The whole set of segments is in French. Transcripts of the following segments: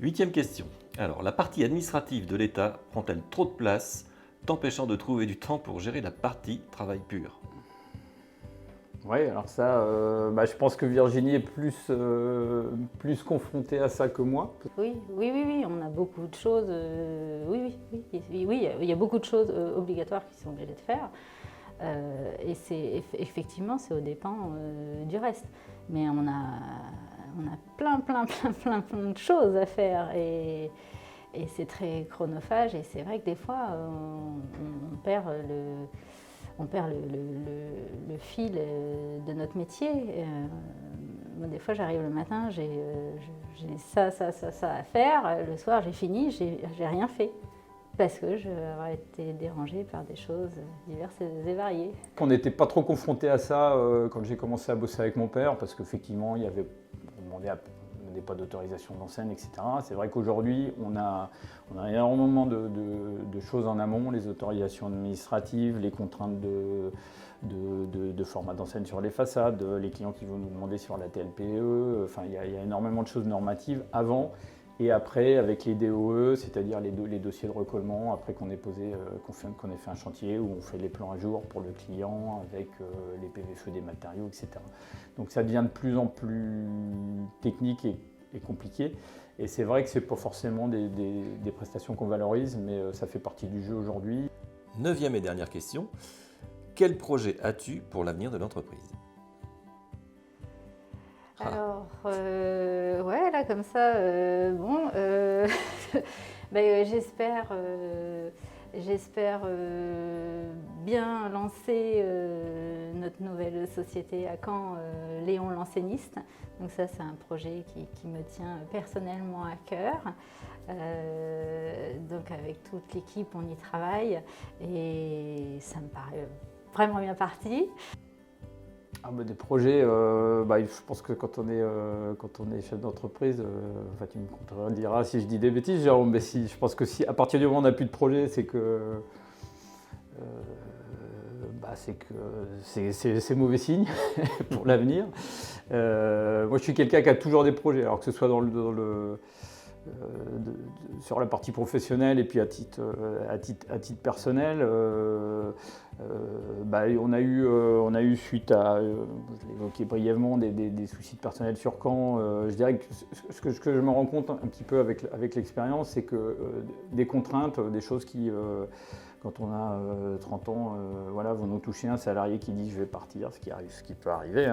8e question. Alors, la partie administrative de l'État prend-elle trop de place, t'empêchant de trouver du temps pour gérer la partie travail pur? Oui, alors ça, je pense que Virginie est plus confrontée à ça que moi. Oui, on a beaucoup de choses. Oui, il y a beaucoup de choses obligatoires qui sont obligées de faire. Et effectivement, c'est aux dépens du reste. Mais on a plein de choses à faire. Et c'est très chronophage. Et c'est vrai que des fois, on perd le fil de notre métier. Moi, des fois, j'arrive le matin, j'ai ça à faire. Le soir, j'ai fini, j'ai rien fait. Parce que je vais avoir été dérangée par des choses diverses et variées. On n'était pas trop confronté à ça quand j'ai commencé à bosser avec mon père, parce qu'effectivement, on demandait pas d'autorisation d'enseigne, etc. C'est vrai qu'aujourd'hui, on a énormément de choses en amont, les autorisations administratives, les contraintes de format d'enseigne sur les façades, les clients qui vont nous demander sur la TLPE, enfin, il y a énormément de choses normatives avant et après avec les DOE, c'est-à-dire les dossiers de recollement, après qu'on ait fait un chantier où on fait les plans à jour pour le client avec les PVFE des matériaux, etc. Donc ça devient de plus en plus technique et compliqué. Et c'est vrai que ce n'est pas forcément des prestations qu'on valorise, mais ça fait partie du jeu aujourd'hui. 9e et dernière question. Quel projet as-tu pour l'avenir de l'entreprise? Alors, là comme ça, j'espère bien lancer notre nouvelle société à Caen, Léon l'enseigniste. Donc ça, c'est un projet qui me tient personnellement à cœur. Donc avec toute l'équipe, on y travaille et ça me paraît vraiment bien parti. Des projets, je pense que quand on est chef d'entreprise, tu me contrediras si je dis des bêtises, Jérôme, mais je pense que si à partir du moment où on n'a plus de projet, c'est que c'est mauvais signe pour l'avenir. Moi, je suis quelqu'un qui a toujours des projets, alors que ce soit sur la partie professionnelle et puis à titre personnel. On a eu suite à, je l'évoquais brièvement, des soucis de personnel sur Caen. Je dirais que ce que je me rends compte un petit peu avec l'expérience, c'est que des contraintes, des choses qui, quand on a 30 ans, vont nous toucher un salarié qui dit je vais partir, ce qui peut arriver,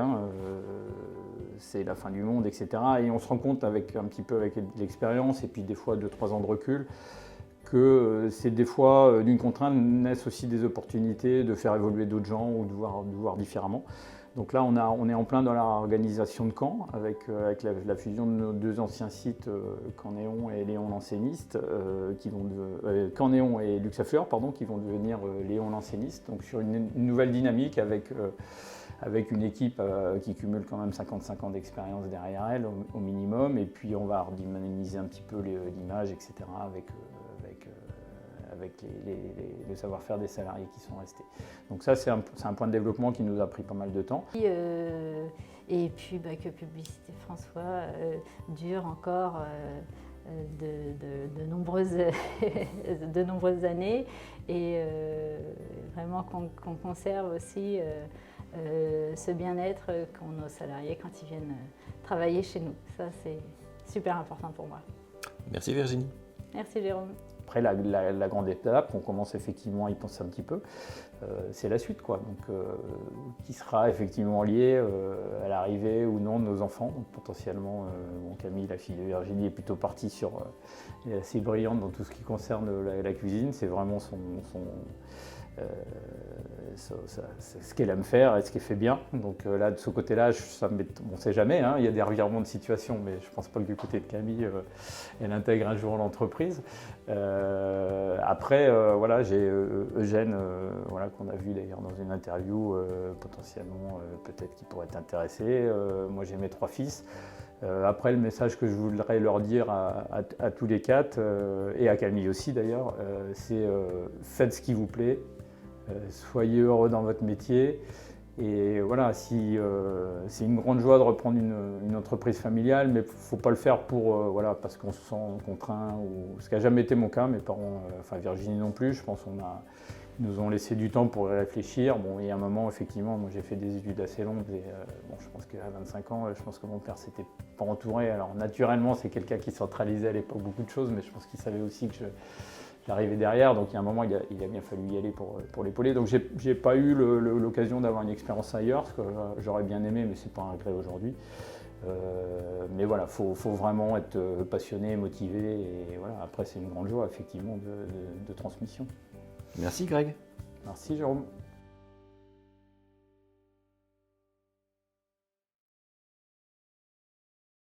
c'est la fin du monde, etc. Et on se rend compte un petit peu avec l'expérience et puis des fois 2-3 ans de recul, que c'est des fois d'une contrainte naissent aussi des opportunités de faire évoluer d'autres gens ou de voir différemment. Donc là, on est en plein dans la organisation de Caen avec la fusion de nos 2 anciens sites, Caen-Néon et Léon l'enseigniste, Caen-Néon et Luxafleur, qui vont devenir Léon l'enseigniste. Donc sur une nouvelle dynamique avec une équipe qui cumule quand même 55 ans d'expérience derrière elle au minimum. Et puis on va redynamiser un petit peu l'image, etc. avec le savoir-faire des salariés qui sont restés. Donc ça, c'est un point de développement qui nous a pris pas mal de temps. Et puis que Publicité François dure encore de nombreuses années et vraiment qu'on conserve aussi ce bien-être qu'ont nos salariés quand ils viennent travailler chez nous. Ça, c'est super important pour moi. Merci Virginie. Merci Jérôme. Après, la grande étape, on commence effectivement à y penser un petit peu, c'est la suite, quoi. Donc, qui sera effectivement lié à l'arrivée ou non de nos enfants. Donc, potentiellement, Camille, la fille de Virginie, est plutôt partie est assez brillante dans tout ce qui concerne la cuisine. C'est vraiment ce qu'elle aime faire et ce qu'elle fait bien. Donc là, de ce côté-là, on ne sait jamais, il y a des revirements de situation, mais je ne pense pas que du côté de Camille, elle intègre un jour l'entreprise. Après, j'ai Eugène, qu'on a vu d'ailleurs dans une interview, potentiellement, peut-être qu'il pourrait être intéressé. Moi, j'ai mes 3 fils. Après, le message que je voudrais leur dire à tous les 4, et à Camille aussi d'ailleurs, c'est faites ce qui vous plaît. Soyez heureux dans votre métier Et voilà, si, c'est une grande joie de reprendre une entreprise familiale, mais il ne faut pas le faire voilà, parce qu'on se sent contraint, ce qui n'a jamais été mon cas. Mes parents, enfin Virginie non plus, je pense ils nous ont laissé du temps pour y réfléchir. Bon, il y a un moment, effectivement, moi j'ai fait des études assez longues et bon, je pense qu'à 25 ans, je pense que mon père ne s'était pas entouré. Alors naturellement, c'est quelqu'un qui centralisait à l'époque beaucoup de choses, mais je pense qu'il savait aussi que j'arrivais derrière, donc il y a un moment, il a bien fallu y aller pour l'épauler. Donc j'ai pas eu l'occasion d'avoir une expérience ailleurs, ce que j'aurais bien aimé, mais c'est pas un regret aujourd'hui. Mais voilà, faut vraiment être passionné, motivé, et voilà, après c'est une grande joie effectivement de transmission. Merci Greg. Merci Jérôme.